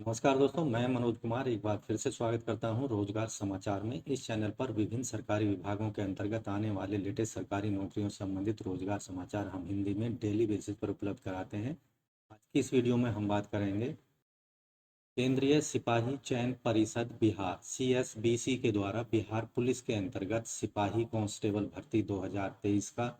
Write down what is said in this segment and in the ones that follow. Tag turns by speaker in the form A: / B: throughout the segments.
A: नमस्कार दोस्तों, मैं मनोज कुमार एक बार फिर से स्वागत करता हूं रोजगार समाचार में। इस चैनल पर विभिन्न सरकारी विभागों के अंतर्गत आने वाले लेटेस्ट सरकारी नौकरियों से संबंधित रोजगार समाचार हम हिंदी में डेली बेसिस पर उपलब्ध कराते हैं। आज की इस वीडियो में हम बात करेंगे केंद्रीय सिपाही चयन परिषद बिहार CSBC के द्वारा बिहार पुलिस के अंतर्गत सिपाही कांस्टेबल भर्ती 2023 का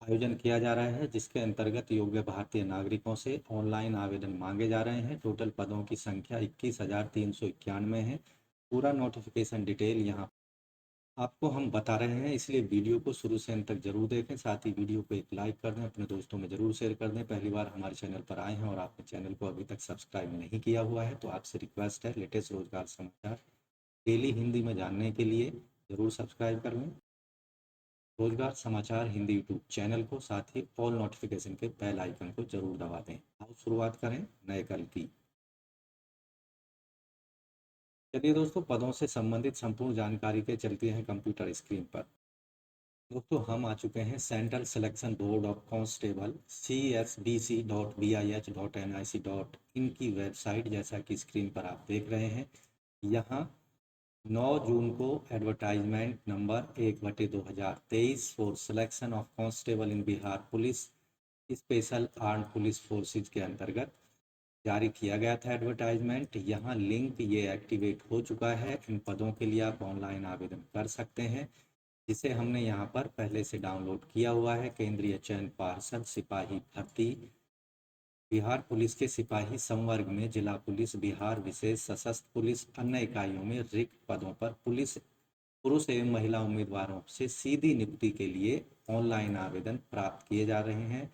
A: आयोजन किया जा रहा है, जिसके अंतर्गत योग्य भारतीय नागरिकों से ऑनलाइन आवेदन मांगे जा रहे हैं। टोटल पदों की संख्या 21,391 है। पूरा नोटिफिकेशन डिटेल यहाँ आपको हम बता रहे हैं, इसलिए वीडियो को शुरू से अंत तक जरूर देखें। साथ ही वीडियो को एक लाइक कर दें, अपने दोस्तों में जरूर शेयर कर दें। पहली बार हमारे चैनल पर आए हैं और आपने चैनल को अभी तक सब्सक्राइब नहीं किया हुआ है तो आपसे रिक्वेस्ट है, लेटेस्ट रोजगार समाचार डेली हिंदी में जानने के लिए जरूर सब्सक्राइब कर लें रोजगार समाचार हिंदी यूट्यूब चैनल को। साथ ही ऑल नोटिफिकेशन के बेल आइकन को जरूर दबा दें। आओ शुरुआत करें नए कल की। चलिए दोस्तों, पदों से संबंधित संपूर्ण जानकारी के चलते हैं कंप्यूटर स्क्रीन पर। दोस्तों, हम आ चुके हैं central selection board of constable CSBC.BIH.NIC. की वेबसाइट, जैसा कि स्क्रीन पर आप देख रहे हैं। यहाँ 9 जून को advertisement number 1/2023 for selection of constable in Bihar police special armed police forces के अंतर्गत जारी किया गया था एडवर्टाइजमेंट। यहाँ लिंक ये एक्टिवेट हो चुका है। इन पदों के लिए आप ऑनलाइन आवेदन कर सकते हैं, जिसे हमने यहाँ पर पहले से डाउनलोड किया हुआ है। केंद्रीय चयन पार्षद सिपाही भर्ती बिहार पुलिस के सिपाही संवर्ग में जिला पुलिस, बिहार विशेष सशस्त्र पुलिस, अन्य इकाइयों में रिक्त पदों पर पुलिस पुरुष एवं महिला उम्मीदवारों से सीधी नियुक्ति के लिए ऑनलाइन आवेदन प्राप्त किए जा रहे हैं।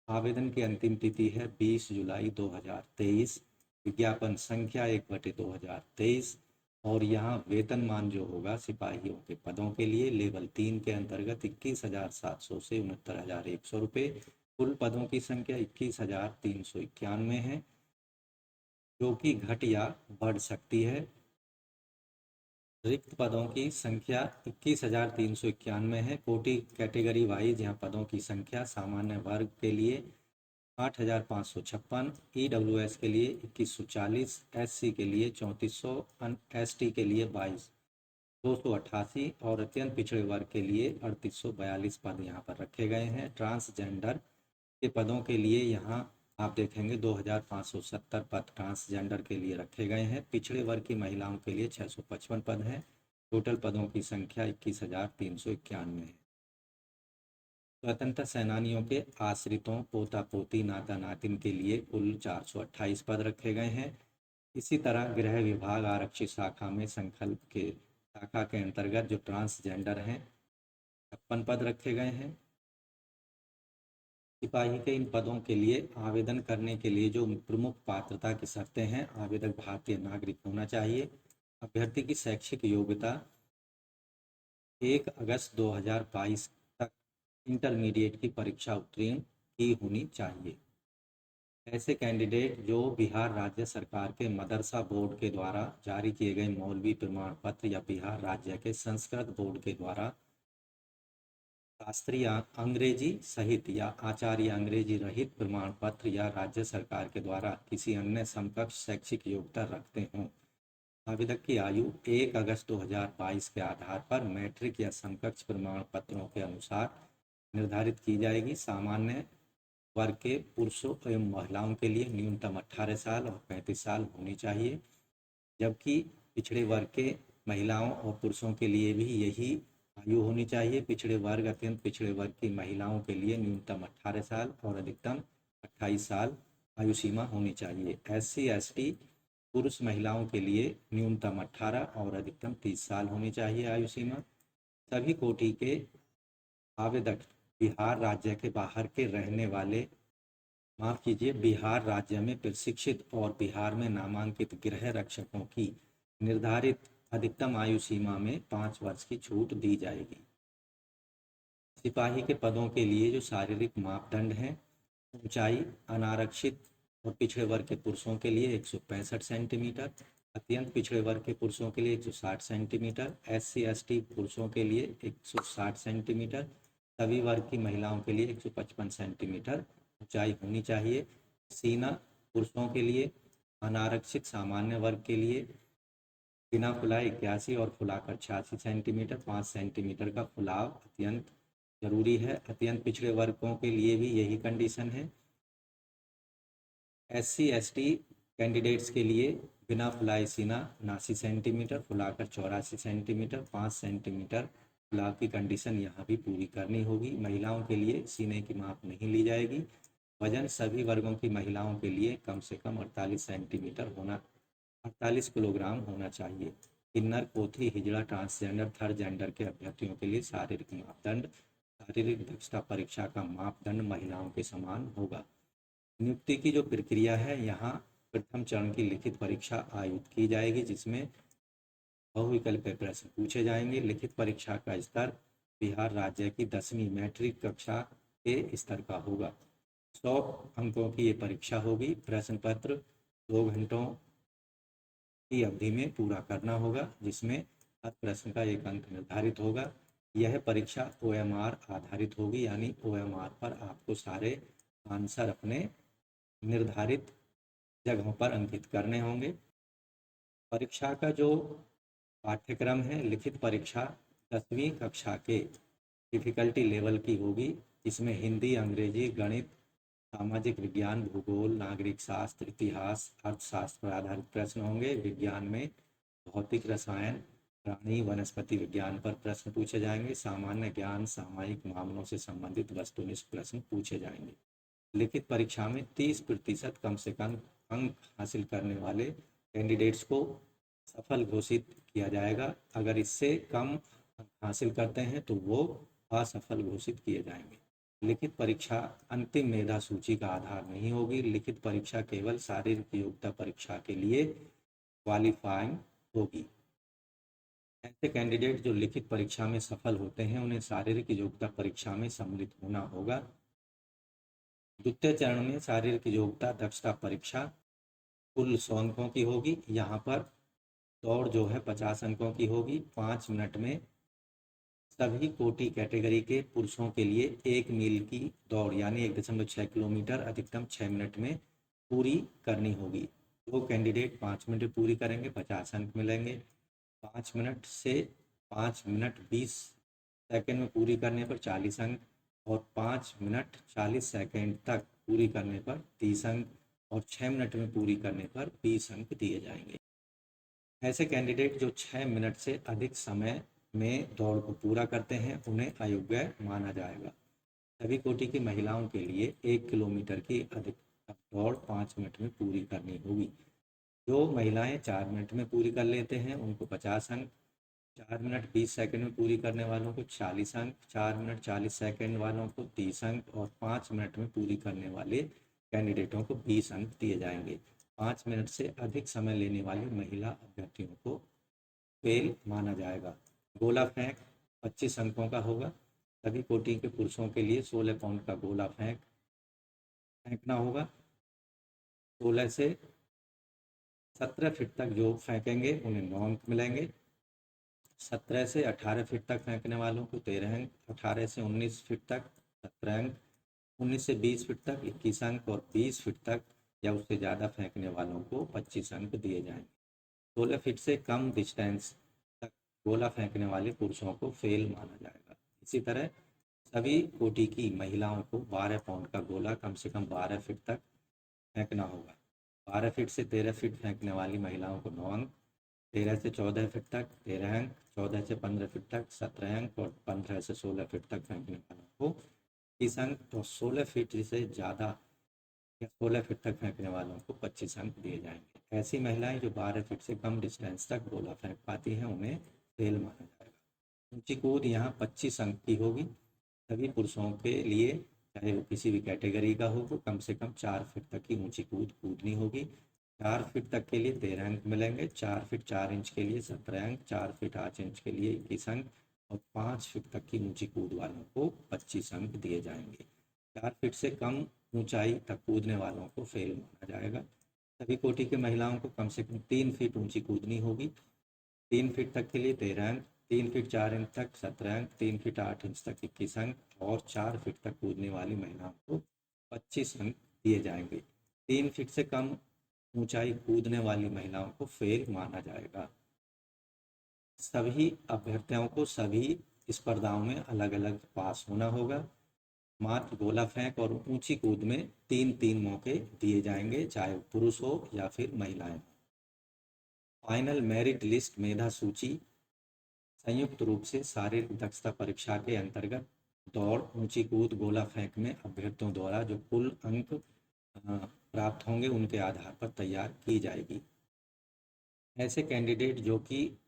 A: आवेदन की अंतिम तिथि है 20 जुलाई 2023। विज्ञापन संख्या 1/2023। और यहाँ वेतनमान जो होगा सिपाहियों के पदों के लिए लेवल 3 के अंतर्गत 21,700 से 69,100 रुपये। कुल पदों की संख्या 21,391 है, जो कि घट या बढ़ सकती है। रिक्त पदों की संख्या 21,391 है। कोटि कैटेगरी वाइज यहाँ पदों की संख्या सामान्य वर्ग के लिए 8,556, EWS के लिए 2,140, SC के लिए 3,400, ST के लिए 22,288 और अत्यंत पिछड़े वर्ग के लिए 3,842 पद यहाँ पर रखे गए हैं। ट्रांसजेंडर के पदों के लिए यहाँ आप देखेंगे 2,570 पद ट्रांसजेंडर के लिए रखे गए हैं। पिछड़े वर्ग की महिलाओं के लिए 655 पद हैं। टोटल पदों की संख्या 21,391 है। स्वतंत्रता सेनानियों के आश्रितों, पोता पोती, नाता नातिन के लिए कुल 428 पद रखे गए हैं। इसी तरह गृह विभाग आरक्षित शाखा में संकल्प के शाखा के अंतर्गत जो ट्रांसजेंडर हैं 56 पद रखे गए हैं। सिपाही के इन पदों के लिए आवेदन करने के लिए जो प्रमुख पात्रता की शर्तें हैं, आवेदक भारतीय नागरिक होना चाहिए। अभ्यर्थी की शैक्षिक योग्यता 1 अगस्त 2022 तक इंटरमीडिएट की परीक्षा उत्तीर्ण की होनी चाहिए। ऐसे कैंडिडेट जो बिहार राज्य सरकार के मदरसा बोर्ड के द्वारा जारी किए गए मौलवी प्रमाण पत्र या बिहार राज्य के संस्कृत बोर्ड के द्वारा शास्त्रीय अंग्रेजी सहित या आचार्य अंग्रेजी रहित प्रमाण पत्र या राज्य सरकार के द्वारा किसी अन्य समकक्ष शैक्षिक योग्यता रखते हों। आवेदक की आयु 1 अगस्त 2022 के आधार पर मैट्रिक या समकक्ष प्रमाण पत्रों के अनुसार निर्धारित की जाएगी। सामान्य वर्ग के पुरुषों एवं महिलाओं के लिए न्यूनतम 18 साल और 35 साल होनी चाहिए, जबकि पिछड़े वर्ग के महिलाओं और पुरुषों के लिए भी यही आयु होनी चाहिए। पिछड़े वर्ग अत्यंत पिछड़े वर्ग की महिलाओं के लिए न्यूनतम 18 साल और अधिकतम 28 साल आयु सीमा होनी चाहिए। SC ST पुरुष महिलाओं के लिए न्यूनतम 18 और अधिकतम 30 साल होनी चाहिए आयु सीमा। सभी कोटि के आवेदक बिहार राज्य के बाहर के रहने वाले बिहार राज्य में प्रशिक्षित और बिहार में नामांकित गृह रक्षकों की निर्धारित अधिकतम आयु सीमा में 5 वर्ष की छूट दी जाएगी। सिपाही के पदों के लिए जो शारीरिक मापदंड हैं, ऊंचाई अनारक्षित और पिछड़े वर्ग के पुरुषों के लिए 165 सेंटीमीटर, अत्यंत पिछड़े वर्ग के पुरुषों के लिए 160 सेंटीमीटर, SC ST पुरुषों के लिए 160 सेंटीमीटर, सभी वर्ग की महिलाओं के लिए 155 सेंटीमीटर ऊंचाई होनी चाहिए। सीना पुरुषों के लिए अनारक्षित सामान्य वर्ग के लिए बिना फुलाए 81 और फुलाकर 86 सेंटीमीटर, 5 सेंटीमीटर का फुलाव अत्यंत जरूरी है। अत्यंत पिछड़े वर्गों के लिए भी यही कंडीशन है। SC/ST कैंडिडेट्स के लिए बिना फुलाए सीना 79 सेंटीमीटर, फुलाकर 84 सेंटीमीटर, 5 सेंटीमीटर फुलाव की कंडीशन यहाँ भी पूरी करनी होगी। महिलाओं के लिए सीने की माप नहीं ली जाएगी। वजन सभी वर्गों की महिलाओं के लिए कम से कम 48 सेंटीमीटर होना 48 किलोग्राम होना चाहिए। किन्नर, पोथी, हिजड़ा, ट्रांसजेंडर, थर्ड जेंडर के अभ्यर्थियों के लिए शारीरिक मापदंड शारीरिक दक्षता परीक्षा का मापदंड महिलाओं के समान होगा। नियुक्ति की जो प्रक्रिया है, यहाँ प्रथम चरण की लिखित परीक्षा आयोजित की जाएगी, जिसमें बहुविकल्पीय प्रश्न पूछे जाएंगे। लिखित परीक्षा का स्तर बिहार राज्य की 10वीं मैट्रिक कक्षा के स्तर का होगा। 100 अंकों की ये परीक्षा होगी। प्रश्न पत्र 2 घंटों की अवधि में पूरा करना होगा, जिसमें हर प्रश्न का 1 अंक निर्धारित होगा। यह परीक्षा OMR आधारित होगी, यानी OMR पर आपको सारे आंसर अपने निर्धारित जगहों पर अंकित करने होंगे। परीक्षा का जो पाठ्यक्रम है, लिखित परीक्षा 10वीं कक्षा के डिफिकल्टी लेवल की होगी। इसमें हिंदी, अंग्रेजी, गणित, सामाजिक विज्ञान, भूगोल, नागरिक शास्त्र, इतिहास, अर्थशास्त्र पर आधारित प्रश्न होंगे। विज्ञान में भौतिक, रसायन, प्राणी, वनस्पति विज्ञान पर प्रश्न पूछे जाएंगे। सामान्य ज्ञान, सामायिक मामलों से संबंधित वस्तुनिष्ठ प्रश्न पूछे जाएंगे। लिखित परीक्षा में 30% कम से कम अंक हासिल करने वाले कैंडिडेट्स को सफल घोषित किया जाएगा। अगर इससे कम अंक हासिल करते हैं तो वो असफल घोषित किए जाएंगे। लिखित परीक्षा अंतिम मेधा सूची का आधार नहीं होगी। लिखित परीक्षा केवल शारीरिक योग्यता परीक्षा के लिए क्वालिफाइंग होगी। ऐसे कैंडिडेट जो लिखित परीक्षा में सफल होते हैं, उन्हें शारीरिक योग्यता परीक्षा में सम्मिलित होना होगा। द्वितीय चरण में शारीरिक योग्यता दक्षता परीक्षा कुल 100 अंकों की होगी। यहाँ पर दौड़ जो है 50 अंकों की होगी। 5 मिनट में सभी कोटि कैटेगरी के पुरुषों के लिए 1 मील की दौड़ यानी 1.6 किलोमीटर अधिकतम 6 मिनट में पूरी करनी होगी। जो कैंडिडेट 5 मिनट में पूरी करेंगे 50 अंक मिलेंगे। 5 मिनट से 5 मिनट 20 सेकंड में पूरी करने पर 40 अंक और 5 मिनट 40 सेकंड तक पूरी करने पर 30 अंक और 6 मिनट में पूरी करने पर 20 अंक दिए जाएंगे। ऐसे कैंडिडेट जो 6 मिनट से अधिक समय में दौड़ को पूरा करते हैं, उन्हें अयोग्य माना जाएगा। सभी कोटि की महिलाओं के लिए 1 किलोमीटर की अधिकतम दौड़ 5 मिनट में पूरी करनी होगी। जो महिलाएं 4 मिनट में पूरी कर लेते हैं उनको 50 अंक, 4 मिनट 20 सेकंड में पूरी करने वालों को 40 अंक, 4 मिनट 40 सेकंड वालों को 30 अंक और 5 मिनट में पूरी करने वाले कैंडिडेटों को 20 अंक दिए जाएंगे। 5 मिनट से अधिक समय लेने वाली महिला अभ्यर्थियों को फेल माना जाएगा। गोला फेंक 25 अंकों का होगा। सभी कोटि के पुरुषों के लिए 16 पाउंड का गोला फेंकना होगा। 16 से 17 फीट तक जो फेंकेंगे उन्हें 9 अंक मिलेंगे। 17 से 18 फीट तक फेंकने वालों को 13 अंक, 18 से 19 फीट तक 17 अंक, 19 से 20 फीट तक 21 अंक और 20 फीट तक या उससे ज़्यादा फेंकने वालों को 25 अंक दिए जाएंगे। 16 फीट से कम डिस्टेंस तक गोला फेंकने वाले पुरुषों को फेल माना जाएगा। इसी तरह सभी कोटि की महिलाओं को 12 पाउंड का गोला कम से कम 12 फीट तक फेंकना होगा। 12 फीट से 13 फीट फेंकने वाली महिलाओं को 9 अंक, 13 से 14 फीट तक 13 अंक, 14 से 15 फीट तक 17 अंक और 15 से 16 फीट तक फेंकने वालों को 30 अंक और 16 फीट से ज़्यादा या 16 फीट तक फेंकने वालों को 25 अंक दिए जाएंगे। ऐसी महिलाएं जो 12 फीट से कम डिस्टेंस तक गोला फेंक पाती हैं उन्हें फेल माना जाएगा। ऊंची कूद यहाँ 25 अंक की होगी। सभी पुरुषों के लिए चाहे वो किसी भी कैटेगरी का हो, वो कम से कम 4 फीट तक की ऊंची कूद कूदनी होगी। 4 फीट तक के लिए 13 अंक मिलेंगे। 4 फीट 4 इंच के लिए 17 अंक, 4 फीट 8 इंच के लिए 21 अंक और 5 फीट तक की ऊंची कूद वालों को 25 अंक दिए जाएंगे। 4 फीट से कम ऊंचाई तक कूदने वालों को फेल माना जाएगा। सभी कोटि की महिलाओं को कम से कम 3 फीट ऊंची कूदनी होगी। 3 फीट तक के लिए 13 अंक, 3 फीट 4 इंच तक 17 अंक, 3 फीट 8 इंच तक 21 अंक और 4 फीट तक कूदने वाली महिलाओं को 25 अंक दिए जाएंगे। 3 फीट से कम ऊंचाई कूदने वाली महिलाओं को फेल माना जाएगा। सभी अभ्यर्थियों को सभी स्पर्धाओं में अलग अलग पास होना होगा। मात्र गोला फेंक और ऊंची कूद में 3-3 मौके दिए जाएंगे, चाहे वो पुरुष हो या फिर महिलाएं। फाइनल मेरिट लिस्ट मेधा सूची संयुक्त रूप से शारीरिक दक्षता परीक्षा के अंतर्गत दौड़, ऊंची कूद, गोला फेंक में अभ्यर्थियों द्वारा जो कुल अंक प्राप्त होंगे उनके आधार पर तैयार की जाएगी। ऐसे कैंडिडेट जो कि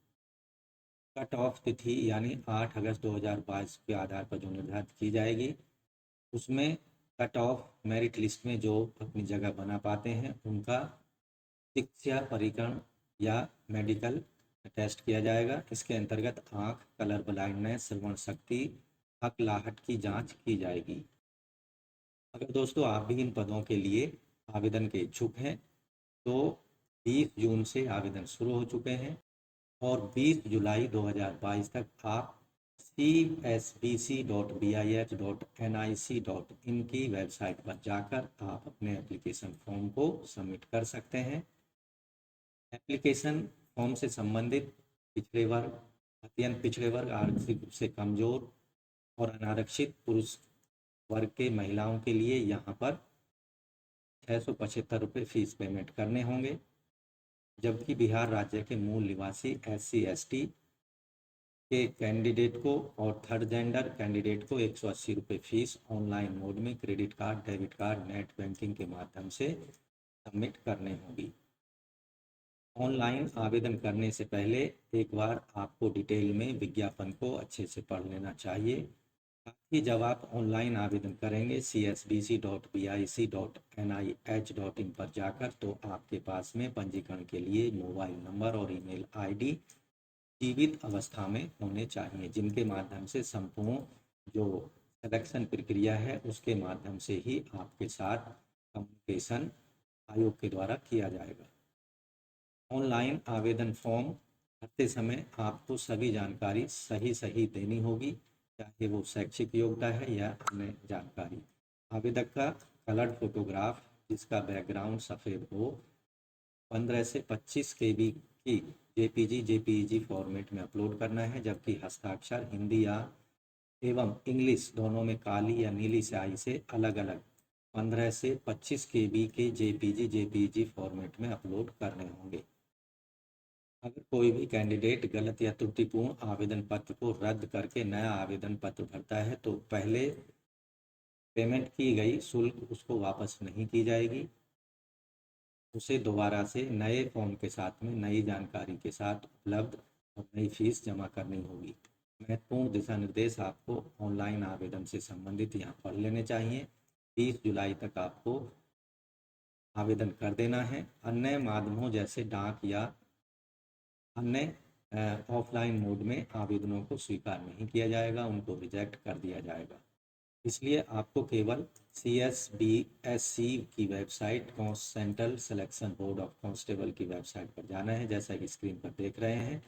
A: कट ऑफ तिथि यानी 8 अगस्त 2022 के आधार पर जो निर्धारित की जाएगी, उसमें कट ऑफ मेरिट लिस्ट में जो अपनी जगह बना पाते हैं उनका शिक्षा परीक्षण या मेडिकल टेस्ट किया जाएगा। इसके अंतर्गत आँख, कलर ब्लाइंडनेस, श्रवण शक्ति, हकलाहट की जांच की जाएगी। अगर दोस्तों आप भी इन पदों के लिए आवेदन के इच्छुक हैं तो 20 जून से आवेदन शुरू हो चुके हैं और 20 जुलाई 2022 तक आप csbc.bih.nic.in की वेबसाइट पर जाकर आप अपने एप्लीकेशन फॉर्म को सबमिट कर सकते हैं। एप्लीकेशन फॉर्म से संबंधित पिछड़े वर्ग, अत्यंत पिछड़े वर्ग, आर्थिक रूप से कमजोर और अनारक्षित पुरुष वर्ग के महिलाओं के लिए यहाँ पर 675 रुपये फीस पेमेंट करने होंगे, जबकि बिहार राज्य के मूल निवासी SC/ST के कैंडिडेट को और थर्ड जेंडर कैंडिडेट को 180 रुपये फीस ऑनलाइन मोड में credit card, debit card, net banking के माध्यम से सबमिट करने होंगी। ऑनलाइन आवेदन करने से पहले एक बार आपको डिटेल में विज्ञापन को अच्छे से पढ़ लेना चाहिए, ताकि जब आप ऑनलाइन आवेदन करेंगे csbc.bic.nih.in पर जाकर तो आपके पास में पंजीकरण के लिए मोबाइल नंबर और ईमेल आईडी जीवित अवस्था में होने चाहिए, जिनके माध्यम से संपूर्ण जो सिलेक्शन प्रक्रिया है उसके माध्यम से ही आपके साथ कम्युनिकेशन आयोग के द्वारा किया जाएगा। ऑनलाइन आवेदन फॉर्म भरते समय आपको सभी जानकारी सही देनी होगी, चाहे वो शैक्षिक योग्यता है या अन्य जानकारी। आवेदक का कलर्ड फोटोग्राफ जिसका बैकग्राउंड सफ़ेद हो 15 से 25 KB की JPG फॉर्मेट में अपलोड करना है, जबकि हस्ताक्षर हिंदी या एवं इंग्लिश दोनों में काली या नीली स्याही से अलग अलग 15 से 25 KB के JPG फॉर्मेट में अपलोड करने होंगे। अगर कोई भी कैंडिडेट गलत या त्रुटिपूर्ण आवेदन पत्र को रद्द करके नया आवेदन पत्र भरता है तो पहले पेमेंट की गई शुल्क उसको वापस नहीं की जाएगी, उसे दोबारा से नए फॉर्म के साथ में नई जानकारी के साथ उपलब्ध और नई फीस जमा करनी होगी। महत्वपूर्ण दिशा निर्देश आपको ऑनलाइन आवेदन से संबंधित यहाँ पढ़ लेने चाहिए। 30 जुलाई तक आपको आवेदन कर देना है। अन्य माध्यमों जैसे डाक या अन्य ऑफलाइन मोड में आवेदनों को स्वीकार नहीं किया जाएगा, उनको रिजेक्ट कर दिया जाएगा। इसलिए आपको केवल CSBSC की website central selection board of constable की वेबसाइट पर जाना है, जैसा कि स्क्रीन पर देख रहे हैं।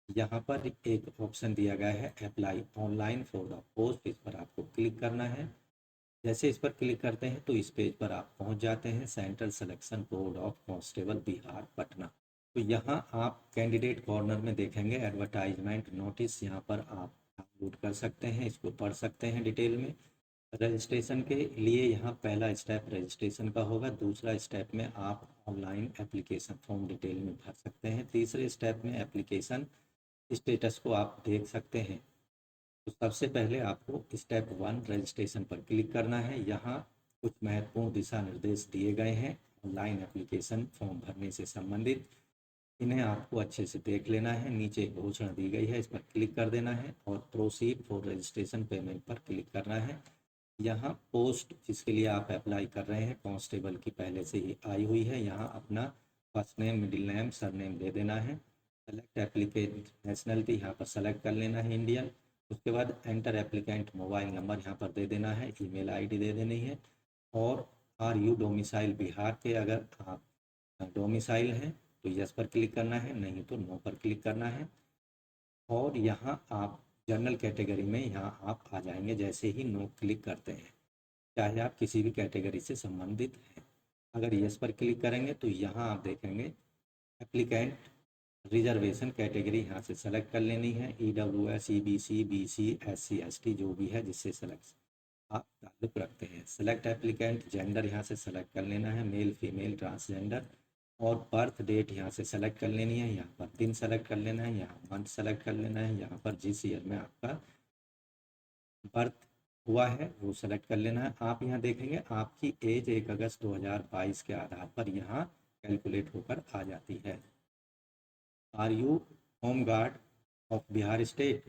A: यहाँ पर एक ऑप्शन दिया गया है apply online for the post, इस पर आपको क्लिक करना है। जैसे इस पर क्लिक करते हैं तो इस पेज पर आप पहुँच जाते हैं, central selection board of constable Bihar Patna. तो यहाँ आप कैंडिडेट कॉर्नर में देखेंगे एडवर्टाइजमेंट नोटिस, यहाँ पर आप डाउनलोड कर सकते हैं, इसको पढ़ सकते हैं डिटेल में। रजिस्ट्रेशन के लिए यहाँ पहला स्टेप रजिस्ट्रेशन का होगा, दूसरा स्टेप में आप ऑनलाइन एप्लीकेशन फॉर्म डिटेल में भर सकते हैं, तीसरे स्टेप में एप्लीकेशन स्टेटस को आप देख सकते हैं। तो सबसे पहले आपको स्टेप 1 रजिस्ट्रेशन पर क्लिक करना है। यहाँ कुछ महत्वपूर्ण दिशा निर्देश दिए गए हैं ऑनलाइन एप्लीकेशन फॉर्म भरने से संबंधित, इन्हें आपको अच्छे से देख लेना है। नीचे एक घोषणा दी गई है, इस पर क्लिक कर देना है और प्रोसीड फॉर रजिस्ट्रेशन पेमेंट पर क्लिक करना है। यहाँ पोस्ट जिसके लिए आप अप्लाई कर रहे हैं कांस्टेबल की पहले से ही आई हुई है, यहाँ अपना first name, middle name, surname दे देना है। सेलेक्ट एप्लीकेंट नेशनलिटी यहाँ पर सेलेक्ट कर लेना है इंडियन। उसके बाद एंटर एप्लीकेंट मोबाइल नंबर यहाँ पर दे देना है, ईमेल आईडी दे देनी है और आर यू डोमिसाइल बिहार के अगर आप डोमिसाइल हैं तो यस पर क्लिक करना है, नहीं तो नो पर क्लिक करना है। और यहाँ आप जनरल कैटेगरी में यहाँ आप आ जाएंगे जैसे ही नो क्लिक करते हैं, चाहे आप किसी भी कैटेगरी से संबंधित हैं। अगर यस पर क्लिक करेंगे तो यहाँ आप देखेंगे एप्लीकेंट रिजर्वेशन कैटेगरी यहाँ से सेलेक्ट कर लेनी है, EWS, EBC, BC, SC, ST जो भी है जिससे सेलेक्ट आप ताल्लुक रखते हैं। सेलेक्ट एप्लीकेंट, जेंडर यहाँ से सेलेक्ट कर लेना है, मेल फीमेल ट्रांसजेंडर, और बर्थ डेट यहाँ से सेलेक्ट कर लेनी है, यहाँ पर दिन सेलेक्ट कर लेना है, यहाँ मंथ सेलेक्ट कर लेना है, यहाँ पर जिस ईयर में आपका बर्थ हुआ है वो सेलेक्ट कर लेना है। आप यहाँ देखेंगे आपकी एज 1 अगस्त 2022 के आधार पर यहाँ कैलकुलेट होकर आ जाती है। Are you home guard of Bihar state?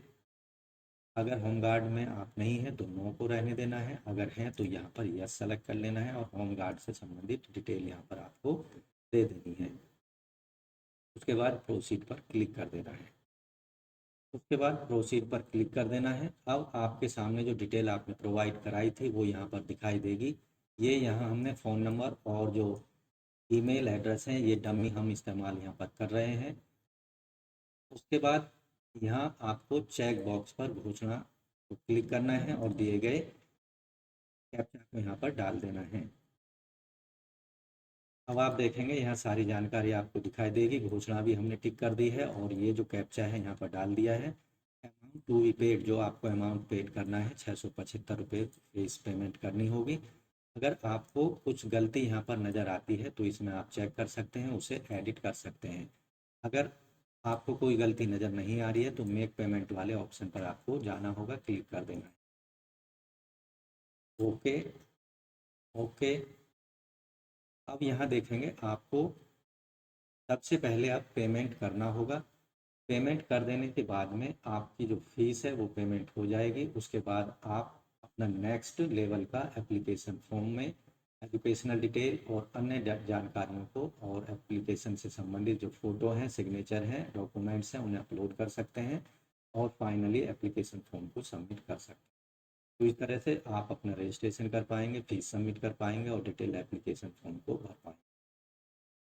A: अगर होम गार्ड में आप नहीं हैं तो नो को रहने देना है, अगर हैं तो यहाँ पर यस सेलेक्ट कर लेना है और होम गार्ड से संबंधित डिटेल यहाँ पर आपको दे देनी है। उसके बाद प्रोसीड पर क्लिक कर देना है। उसके बाद प्रोसीड पर क्लिक कर देना है। अब आपके सामने जो डिटेल आपने प्रोवाइड कराई थी वो यहाँ पर दिखाई देगी। ये यहाँ हमने फ़ोन नंबर और जो ईमेल एड्रेस है ये डमी हम इस्तेमाल यहाँ पर कर रहे हैं। उसके बाद यहाँ आपको चेक बॉक्स पर घोषणा को क्लिक करना है और दिए गए कैप्चा को यहाँ पर डाल देना है। अब आप देखेंगे यहाँ सारी जानकारी आपको दिखाई देगी। घोषणा भी हमने टिक कर दी है और ये जो कैप्चा है यहाँ पर डाल दिया है। अमाउंट टू बी पेड, जो आपको अमाउंट पेड करना है 675 रुपये फीस पेमेंट करनी होगी। अगर आपको कुछ गलती यहाँ पर नज़र आती है तो इसमें आप चेक कर सकते हैं, उसे एडिट कर सकते हैं। अगर आपको कोई गलती नज़र नहीं आ रही है तो मेक पेमेंट वाले ऑप्शन पर आपको जाना होगा, क्लिक कर देना है। Okay okay. अब यहाँ देखेंगे आपको सबसे पहले आप पेमेंट करना होगा। पेमेंट कर देने के बाद में आपकी जो फीस है वो पेमेंट हो जाएगी। उसके बाद आप अपना नेक्स्ट लेवल का एप्लीकेशन फॉर्म में एजुकेशनल डिटेल और अन्य जानकारियों को और एप्लीकेशन से संबंधित जो फ़ोटो हैं, सिग्नेचर हैं, डॉक्यूमेंट्स हैं उन्हें अपलोड कर सकते हैं और फाइनली एप्लीकेशन फॉर्म को सबमिट कर सकते हैं। तो इस तरह से आप अपना रजिस्ट्रेशन कर पाएंगे, फीस सबमिट कर पाएंगे और डिटेल एप्लीकेशन फॉर्म को भर पाएंगे।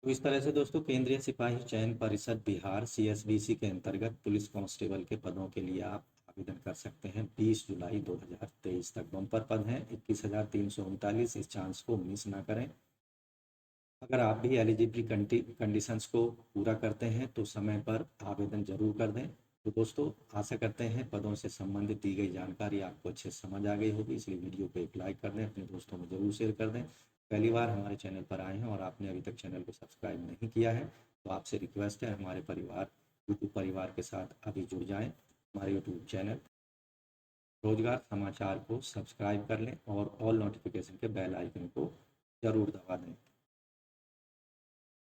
A: तो इस तरह से दोस्तों केंद्रीय सिपाही चयन परिषद बिहार CSBC के अंतर्गत पुलिस कांस्टेबल के पदों के लिए आप आवेदन कर सकते हैं। 20 जुलाई 2023 तक बम्पर पद हैं 21,339। इस चांस को मिस ना करें। अगर आप भी एलिजिबिलिटी कंडीशंस को पूरा करते हैं तो समय पर आवेदन जरूर कर दें। तो दोस्तों आशा करते हैं पदों से संबंधित दी गई जानकारी आपको अच्छे से समझ आ गई होगी, इसलिए वीडियो को एक लाइक कर दें, अपने दोस्तों में ज़रूर शेयर कर दें। पहली बार हमारे चैनल पर आए हैं और आपने अभी तक चैनल को सब्सक्राइब नहीं किया है तो आपसे रिक्वेस्ट है हमारे यूट्यूब परिवार के साथ अभी जुड़ जाएँ। हमारे यूट्यूब चैनल रोजगार समाचार को सब्सक्राइब कर लें और ऑल नोटिफिकेशन के बेल आइकन को ज़रूर दबा दें,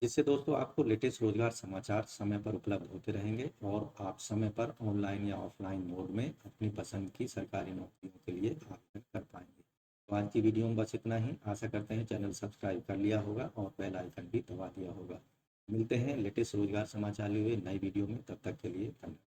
A: जिससे दोस्तों आपको लेटेस्ट रोजगार समाचार समय पर उपलब्ध होते रहेंगे और आप समय पर ऑनलाइन या ऑफलाइन मोड में अपनी पसंद की सरकारी नौकरियों के लिए आवेदन कर पाएंगे। तो आज की वीडियो में बस इतना ही। आशा करते हैं चैनल सब्सक्राइब कर लिया होगा और बेल आइकन भी दबा दिया होगा। मिलते हैं लेटेस्ट रोजगार समाचार लिए हुए नई वीडियो में, तब तक के लिए धन्यवाद।